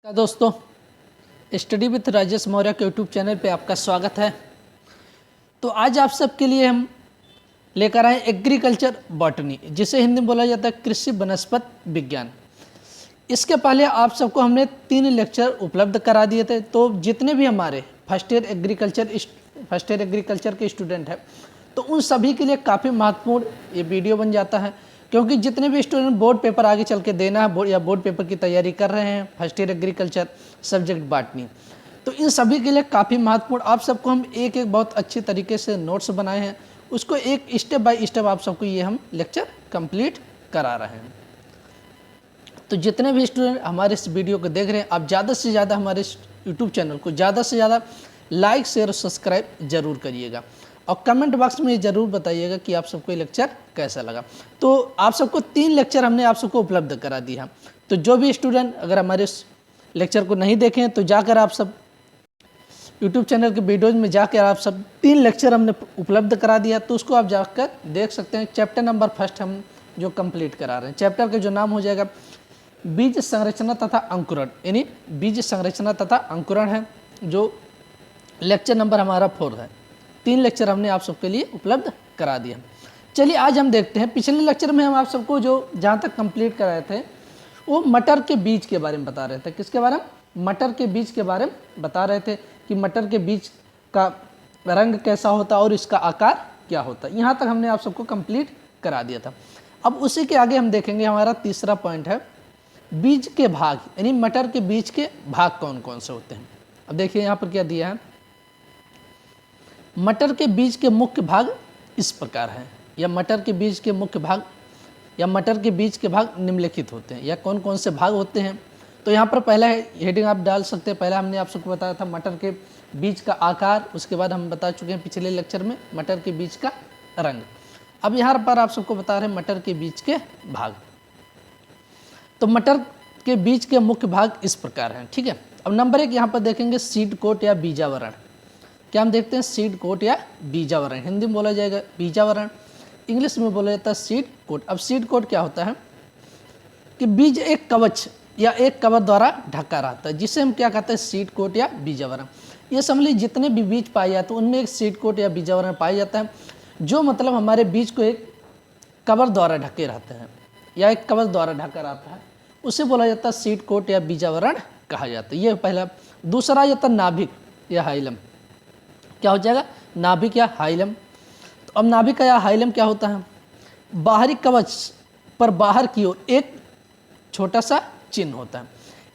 दोस्तों, study with Rajesh Maurya के YouTube channel पे आपका स्वागत है। तो आज आप सबके लिए हम लेकर आए एग्रीकल्चर बॉटनी, जिसे हिंदी में बोला जाता है कृषि वनस्पत विज्ञान। इसके पहले आप सबको हमने 3 लेक्चर उपलब्ध करा दिए थे। तो जितने भी हमारे फर्स्ट ईयर एग्रीकल्चर के स्टूडेंट हैं, तो उन सभी के लिए काफ़ी महत्वपूर्ण ये वीडियो बन जाता है, क्योंकि जितने भी स्टूडेंट बोर्ड पेपर आगे चल के देना है या बोर्ड पेपर की तैयारी कर रहे हैं first year agriculture subject botany, तो इन सभी के लिए काफ़ी महत्वपूर्ण आप सबको हम एक बहुत अच्छी तरीके से नोट्स बनाए हैं, उसको एक स्टेप बाय स्टेप आप सबको ये हम लेक्चर कंप्लीट करा रहे हैं। तो जितने भी स्टूडेंट हमारे इस वीडियो को देख रहे हैं, आप ज़्यादा से ज़्यादा हमारे इस यूट्यूब चैनल को ज़्यादा से ज़्यादा लाइक शेयर और सब्सक्राइब जरूर करिएगा, और कमेंट बॉक्स में ये ज़रूर बताइएगा कि आप सबको ये लेक्चर कैसा लगा। तो आप सबको 3 लेक्चर हमने आप सबको उपलब्ध करा दिया। तो जो भी स्टूडेंट अगर हमारे इस लेक्चर को नहीं देखे हैं, तो जाकर आप सब यूट्यूब चैनल के वीडियोज में जाकर आप सब 3 लेक्चर हमने उपलब्ध करा दिया, तो उसको आप जाकर देख सकते हैं। चैप्टर नंबर फर्स्ट हम जो कंप्लीट करा रहे हैं, चैप्टर का जो नाम हो जाएगा बीज संरचना तथा अंकुरण, यानी बीज संरचना तथा अंकुरण है, जो लेक्चर नंबर हमारा 4 है। 3 लेक्चर हमने आप सबके लिए उपलब्ध करा दिया। चलिए आज हम देखते हैं, पिछले लेक्चर में हम आप सबको जो जहाँ तक कंप्लीट कराए थे वो मटर के बीज के बारे में बता रहे थे। किसके बारे में? मटर के बीज के बारे में बता रहे थे कि मटर के बीज का रंग कैसा होता है और इसका आकार क्या होता है। यहाँ तक हमने आप सबको कंप्लीट करा दिया था। अब उसी के आगे हम देखेंगे, हमारा तीसरा पॉइंट है बीज के भाग, यानी मटर के बीज के भाग कौन कौन से होते हैं। अब देखिए यहाँ पर क्या दिया है, मटर के बीज के मुख्य भाग इस प्रकार हैं, या मटर के बीज के मुख्य भाग या मटर के बीज के भाग निम्नलिखित होते हैं, या कौन कौन से भाग होते हैं। तो यहाँ पर पहला हेडिंग आप डाल सकते हैं। पहला हमने आप सबको बताया था मटर के बीज का आकार, उसके बाद हम बता चुके हैं पिछले लेक्चर में मटर के बीज का रंग। अब यहाँ पर आप सबको बता रहे हैं मटर के बीज के भाग। तो मटर के बीज के मुख्य भाग इस प्रकार हैं, ठीक है। अब नंबर 1 यहाँ पर देखेंगे सीड कोट या बीजावरण। क्या हम देखते हैं? सीड कोट या बीजावरण, हिंदी में बोला जाएगा बीजावरण, इंग्लिश में बोला जाता है सीड कोट। अब सीड कोट क्या होता है कि बीज एक कवच या एक कवर द्वारा ढका रहता है, जिसे हम क्या कहते हैं? सीड कोट या बीजावरण। ये समझ लीजिए जितने भी बीज पाए जाते हैं उनमें एक सीड कोट या बीजावरण पाया जाता है, जो मतलब हमारे बीज को एक कवर द्वारा ढके रहते हैं या एक कवच द्वारा ढका रहता है, उसे बोला जाता है सीड कोट या बीजावरण कहा जाता है। ये पहला। दूसरा जाता है नाभिक या हाइलम। क्या हो जाएगा? नाभिक या हाइलम। तो अब नाभिक या हाइलम क्या होता है? बाहरी कवच पर बाहर की ओर एक छोटा सा चिन्ह होता है,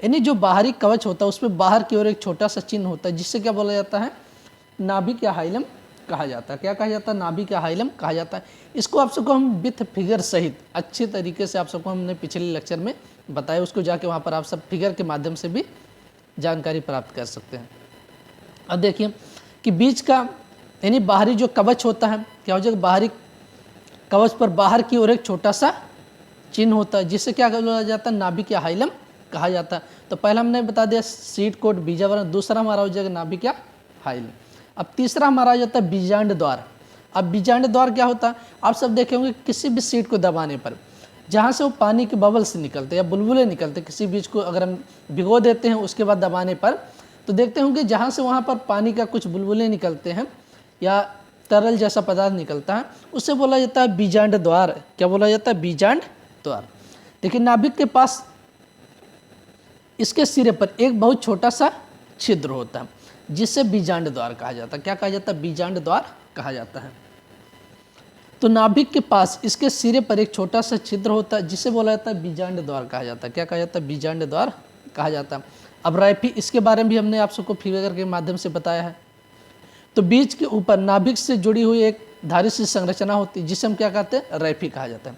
यानी जो बाहरी कवच होता है उसमें बाहर की ओर एक छोटा सा चिन्ह होता है, जिससे क्या बोला जाता है? नाभिक या हाइलम कहा जाता है। क्या कहा जाता है? नाभिक या हाइलम कहा जाता है। इसको आप सबको हम विथ फिगर सहित अच्छे तरीके से आप सबको हमने पिछले लेक्चर में बताया, उसको जाके वहाँ पर आप सब फिगर के माध्यम से भी जानकारी प्राप्त कर सकते हैं। अब देखिए कि बीज का यानी बाहरी जो कवच होता है, क्या हो जाएगा? बाहरी कवच पर बाहर की ओर एक छोटा सा चिन्ह होता है, जिससे क्या बोला जाता है? नाभिक या हाइलम कहा जाता है। तो पहला हमने बता दिया सीड कोट बीजावरण, दूसरा हमारा हो जाएगा नाभिक या हाइलम। अब तीसरा हमारा आ जाता है बीजांड द्वार। अब बीजांड द्वार क्या होता है? आप सब देखे होंगे किसी भी सीड को दबाने पर जहाँ से वो पानी के बबल्स निकलते हैं या बुलबुले निकलते हैं, किसी बीज को अगर हम भिगो देते हैं उसके बाद दबाने पर, तो देखते होंगे जहाँ से वहाँ पर पानी का कुछ बुलबुले निकलते हैं या तरल जैसा पदार्थ निकलता है, उसे बोला जाता है बीजांड द्वार। क्या बोला जाता है? बीजांड द्वार। देखिए नाभिक के पास इसके सिरे पर एक बहुत छोटा सा छिद्र होता है, जिससे बीजांड द्वार कहा जाता है। क्या कहा जाता है? बीजांड द्वार कहा जाता है। तो नाभिक के पास इसके सिरे पर एक छोटा सा छिद्र होता है, जिसे बोला जाता है बीजांड द्वार कहा जाता है। क्या कहा जाता है? बीजांड द्वार कहा जाता है। अब रैफी, इसके बारे में भी हमने आप सबको फिगर के माध्यम से बताया है। तो बीज के ऊपर नाभिक से जुड़ी हुई एक धारी सी संरचना होती है, जिसे हम क्या कहते हैं? रैफी कहा जाता है।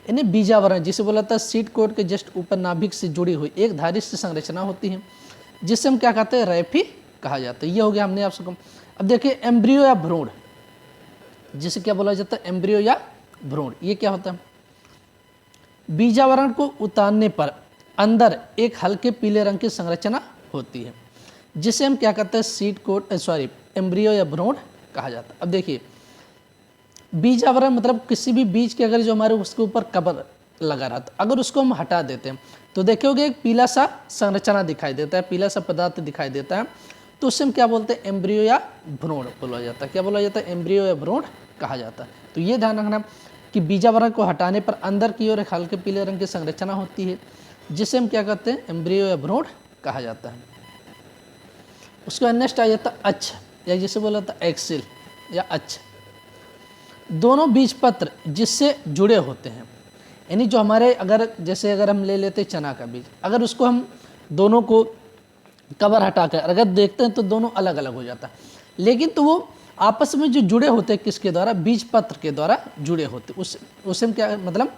यानी बीजावरण जिसे बोला जाता है सीड कोट के जस्ट ऊपर नाभिक से जुड़ी हुई एक धारी सी संरचना होती है, जिसे हम क्या कहते हैं? रैफी कहा जाता है। ये हो गया हमने आप सबको। अब देखिए एम्ब्रियो या भ्रूण, जिसे क्या बोला जाता है? एम्ब्रियो या भ्रूण। ये क्या होता है? बीजावरण को उतारने पर अंदर एक हल्के पीले रंग की संरचना होती है, जिसे हम क्या कहते हैं? सीड कोट एम्ब्रियो या भ्रूण कहा जाता है। अब देखिए बीजावरण मतलब किसी भी बीज के अगर जो हमारे उसके ऊपर कवर लगा रहा था। अगर उसको हम हटा देते हैं तो देखोगे एक पीला सा संरचना दिखाई देता है, पीला सा पदार्थ दिखाई देता है, तो उससे हम क्या बोलते हैं, एम्ब्रियो या भ्रूण बोला जाता है। क्या बोला जाता है, एम्ब्रियो या भ्रूण कहा जाता है। तो ये ध्यान रखना कि बीजावरण को हटाने पर अंदर की ओर एक हल्के पीले रंग की संरचना होती है, जिसे हम क्या कहते हैं, एम्ब्रियो या भ्रूण कहा जाता है। उसके बाद नेक्स्ट आ जाता है अक्ष, या जिसे बोला जाता है एक्सिल या अक्ष। दोनों बीजपत्र जिससे जुड़े होते हैं, यानी जो हमारे अगर हम ले लेते चना का बीज, अगर उसको हम दोनों को कवर हटाकर अगर देखते हैं तो दोनों अलग अलग हो जाता है, लेकिन तो वो आपस में जो जुड़े होते हैं किसके द्वारा, बीजपत्र के द्वारा जुड़े होते, उससे हम क्या मतलब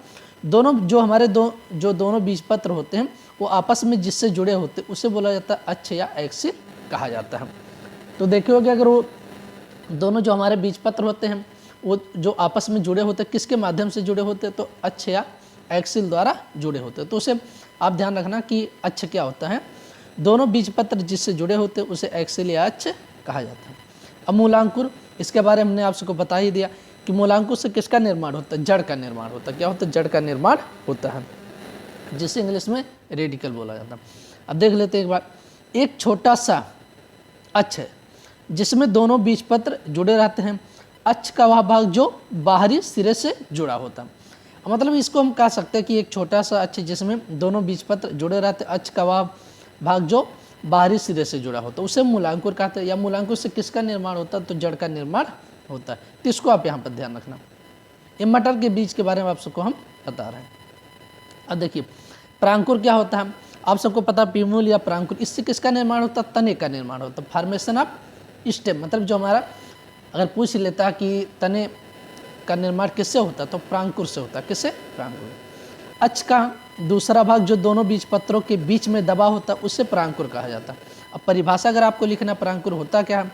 दोनों जो हमारे दोनों बीजपत्र होते हैं वो आपस में जिससे जुड़े होते हैं उसे बोला जाता है अक्ष या एक्सिल कहा जाता है। तो देखिए अगर वो दोनों जो हमारे बीजपत्र होते हैं वो जो आपस में जुड़े होते हैं किसके माध्यम से जुड़े होते हैं, तो अक्ष या एक्सिल द्वारा जुड़े होते हैं। तो उसे आप ध्यान रखना कि अक्ष क्या होता है, दोनों बीजपत्र जिससे जुड़े होते हैं उसे एक्सिल या अक्ष कहा जाता है। अब मूलांकुर, इसके बारे में हमने आपको बता ही दिया कि मूलांकुर से किसका निर्माण होता है, जड़ का निर्माण होता है। क्या होता है, जड़ का निर्माण होता है, जिसे इंग्लिश में रेडिकल बोला जाता है। अब देख लेते हैं एक बार, एक छोटा सा अक्ष है जिसमें दोनों बीजपत्र जुड़े रहते हैं। अक्ष का वह भाग जो बाहरी सिरे से जुड़ा होता है, मतलब इसको हम कह सकते हैं कि एक छोटा सा अक्ष जिसमें दोनों बीजपत्र जुड़े रहते हैं, अक्ष का वह भाग जो बाहरी सिरे से जुड़ा होता है उसे मूलांकुर कहते हैं। या मूलांकुर से किसका निर्माण होता है, तो जड़ का निर्माण होता है। तो इसको आप यहाँ पर ध्यान रखना। ये मटर के बीज के बारे में आप सबको हम बता रहे हैं। अब देखिए प्रांकुर क्या होता है, आप सबको पता है पीमूल या प्रांकुर, इससे किसका निर्माण होता है, तने का निर्माण होता है। फॉर्मेशन ऑफ स्टेम, मतलब जो हमारा अगर पूछ लेता है कि तने का निर्माण किससे होता है, तो प्रांकुर से होता है। किससे, प्रांकुर। अक्ष का दूसरा भाग जो दोनों बीजपत्रों के बीच में दबा होता है उसे प्रांकुर कहा जाता है। अब परिभाषा अगर आपको लिखना प्रांकुर होता क्या है,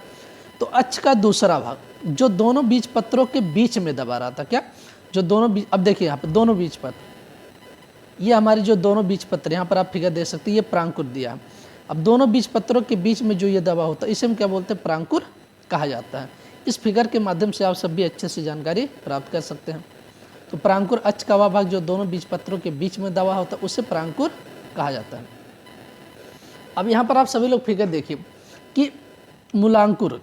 तो अक्ष का दूसरा भाग जो दोनों बीजपत्रों के बीच में दबा रहा था, क्या जो दोनों बीज, अब देखिए यहाँ पर दोनों बीजपत्र, ये हमारे जो दोनों बीजपत्र यहाँ पर आप फिगर दे सकते हैं, ये प्रांकुर दिया है। अब दोनों बीजपत्रों के बीच में जो ये दबा होता है इसे हम क्या बोलते हैं, प्रांकुर कहा जाता है। इस फिगर के माध्यम से आप सब भी अच्छे से जानकारी प्राप्त कर सकते हैं। तो प्रांकुर अक्ष का वह भाग जो दोनों बीजपत्रों के बीच में दबा होता है उसे प्रांकुर कहा जाता है। अब यहाँ पर आप सभी लोग फिगर देखिए कि मूलांकुर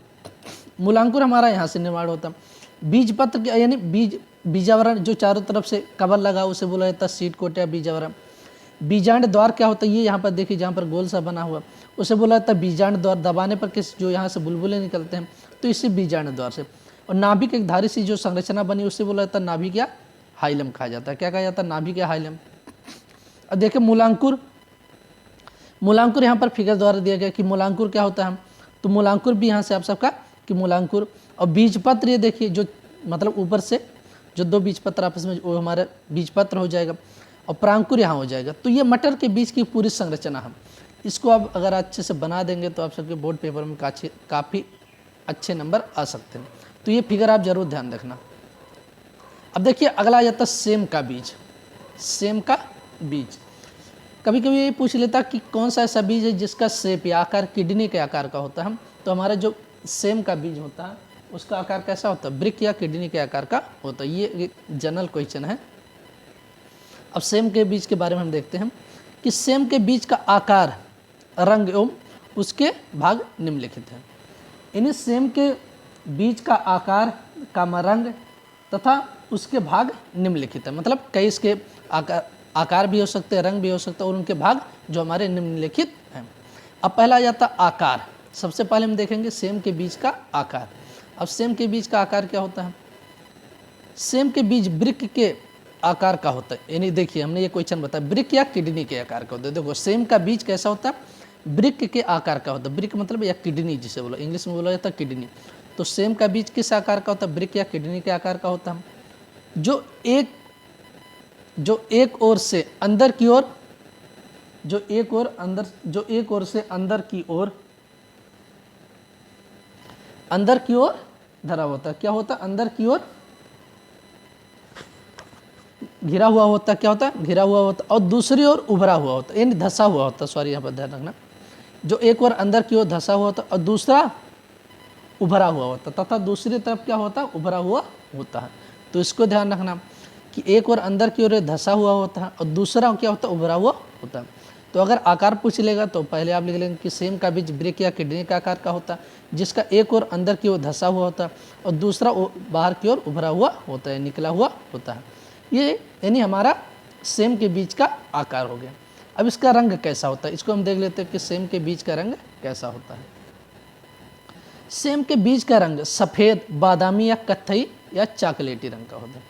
हमारा यहाँ से निर्माण होता है। बीजपत्र यानी बीजावरण जो चारों तरफ से कवर लगा उसे बोला जाता है सीड कोट या बीजावरण। बीजांड द्वार क्या होता है, ये यहाँ पर देखिए जहाँ पर गोल सा बना हुआ उसे बोला जाता है बीजांड द्वार। दबाने पर किस जो यहाँ से बुलबुले निकलते हैं तो इसी बीजांड द्वार से। और नाभिक एक धारी सी जो संरचना बनी उसे बोला जाता है नाभिक या हाइलम कहा जाता है। क्या कहा जाता है, नाभिक या हाइलम। अब देखिए मूलांकुर यहाँ पर फिगर द्वारा दिया गया कि मूलांकुर क्या होता है, तो मूलांकुर भी यहाँ से आप सबका कि मूलांकुर। और बीजपत्र ये देखिए जो मतलब ऊपर से जो दो बीजपत्र आपस में वो हमारा बीजपत्र हो जाएगा और प्रांकुर यहाँ हो जाएगा। तो ये मटर के बीज की पूरी संरचना है। इसको आप अगर अच्छे से बना देंगे तो आप सबके बोर्ड पेपर में काफ़ी अच्छे नंबर आ सकते हैं। तो ये फिगर आप जरूर ध्यान रखना। अब देखिए अगला आ जाता है सेम का बीज। सेम का बीज कभी कभी ये पूछ लेता कि कौन सा ऐसा बीज है जिसका शेप या आकार किडनी के आकार का होता है। तो हमारा जो सेम का बीज होता है उसका आकार कैसा होता है, ब्रिक या किडनी के आकार का होता है। ये जनरल क्वेश्चन है। अब सेम के बीज के बारे में हम देखते हैं कि सेम के बीज का आकार, रंग एवं उसके भाग निम्नलिखित हैं। इन्हीं सेम के बीज का आकार का रंग तथा उसके भाग निम्नलिखित है। मतलब कई इसके आकार भी हो सकते हैं, रंग भी हो सकते हैं और उनके भाग जो हमारे निम्नलिखित हैं। अब पहला आ जाता आकार। सबसे पहले हम देखेंगे सेम के बीज का आकार। अब सेम के बीज का आकार क्या होता है, सेम के बीज ब्रिक के आकार का होता है। यानी देखिए हमने ये क्वेश्चन बताया ब्रिक या किडनी के आकार का होता है। देखो सेम का बीज कैसा होता है, ब्रिक के आकार का होता है। ब्रिक मतलब या किडनी जिसे बोला, इंग्लिश में बोला जाता है किडनी। तो सेम का बीज किस आकार का होता है, ब्रिक या किडनी के आकार का होता है। जो एक ओर से अंदर की ओर, जो एक ओर से अंदर की ओर धरा होता है। क्या होता है, अंदर की ओर घिरा हुआ होता है। क्या होता है, घिरा हुआ होता है। और दूसरी ओर उभरा हुआ होता है, यानी धसा हुआ होता है। सॉरी यहाँ पर ध्यान रखना, जो एक ओर अंदर की ओर धसा हुआ होता है और दूसरा उभरा हुआ होता है, तथा दूसरी तरफ क्या होता है, उभरा हुआ होता है। तो इसको ध्यान रखना कि एक और अंदर की ओर धंसा हुआ होता है और दूसरा क्या होता है, उभरा हुआ होता है। तो अगर आकार पूछ लेगा तो पहले आप लिख लेंगे कि सेम का बीज ब्रेक या किडनी का आकार का होता है, जिसका एक और अंदर की ओर धंसा हुआ होता है और दूसरा बाहर की ओर उभरा हुआ होता है, निकला हुआ होता है। ये यानी हमारा सेम के बीज का आकार हो गया। अब इसका रंग कैसा होता है, इसको हम देख लेते हैं कि सेम के बीज का रंग कैसा होता है। सेम के बीज का रंग सफ़ेद, बादामी या कत्थई या चॉकलेटी रंग का होता है।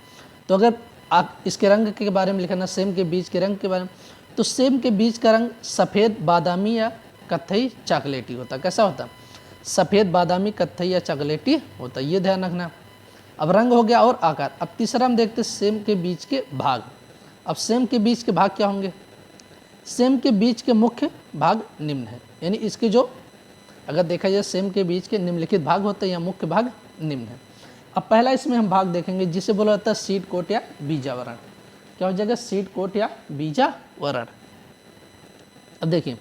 तो अगर आप इसके रंग के बारे में लिखना, सेम के बीज के रंग के बारे में, तो सेम के बीज का रंग सफ़ेद, बादामी या कत्थई चॉकलेटी होता है। कैसा होता है, सफ़ेद, बादामी, कत्थई या चॉकलेटी होता है, ये ध्यान रखना। अब रंग हो गया और आकार। अब तीसरा हम देखते हैं सेम के बीज के भाग। अब सेम के बीज के भाग क्या होंगे, सेम के बीज के मुख्य भाग निम्न है, यानी इसके जो अगर देखा जाए सेम के बीज के निम्नलिखित भाग होते हैं या मुख्य भाग निम्न है। अब पहला इसमें हम भाग देखेंगे जिसे बोला जाता है सीड कोट या बीजावरण। क्या हो जाएगा, सीड कोट या बीजावरण। अब देखिए,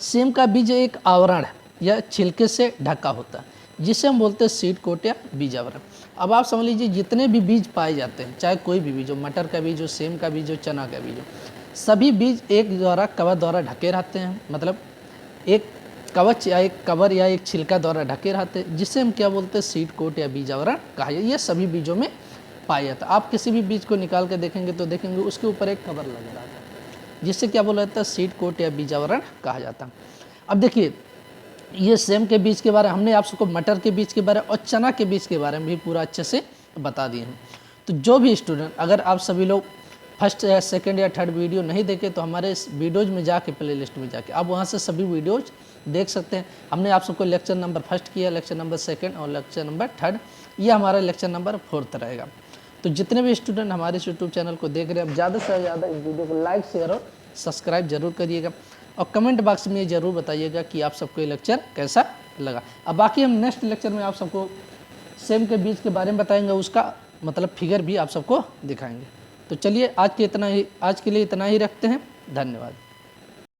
सेम का बीज एक आवरण या छिलके से ढका होता है जिसे हम बोलते हैं सीड कोट या बीजावरण। अब आप समझ लीजिए जितने भी बीज पाए जाते हैं, चाहे कोई भी बीज हो, मटर का बीज हो, सेम का बीज हो, चना का बीज हो, सभी बीज एक द्वारा कवर द्वारा ढके रहते हैं, मतलब एक कवच या एक कवर या एक छिलका द्वारा ढके रहते हैं, जिसे हम क्या बोलते हैं, सीड कोट या बीजावरण कहा जाए। ये सभी बीजों में पाया जाता है। आप किसी भी बीज को निकाल के देखेंगे तो देखेंगे उसके ऊपर एक कवर लगा रहता है, जिससे क्या बोला जाता है, सीड कोट या बीजावरण कहा जाता है। अब देखिए, ये सेम के बीज के बारे में हमने आप सबको मटर के बीज के बारे और चना के बीज के बारे में भी पूरा अच्छे से बता दिए हैं। तो जो भी स्टूडेंट, अगर आप सभी लोग फर्स्ट या सेकंड या थर्ड वीडियो नहीं देखे तो हमारे इस वीडियोज़ में जाके प्लेलिस्ट में जाके आप वहाँ से सभी वीडियोज़ देख सकते हैं। हमने आप सबको लेक्चर नंबर फर्स्ट किया, लेक्चर नंबर सेकंड और लेक्चर नंबर थर्ड, ये हमारा लेक्चर नंबर 4 रहेगा। तो जितने भी स्टूडेंट हमारे यूट्यूब चैनल को देख रहे हैं, अब ज़्यादा से ज़्यादा इस वीडियो को लाइक, शेयर और सब्सक्राइब जरूर करिएगा और कमेंट बॉक्स में ये जरूर बताइएगा कि आप सबको ये लेक्चर कैसा लगा। अब बाकी हम नेक्स्ट लेक्चर में आप सबको सेम के बीज के बारे में बताएंगे, उसका मतलब फिगर भी आप सबको दिखाएंगे। तो चलिए आज के लिए इतना ही रखते हैं। धन्यवाद।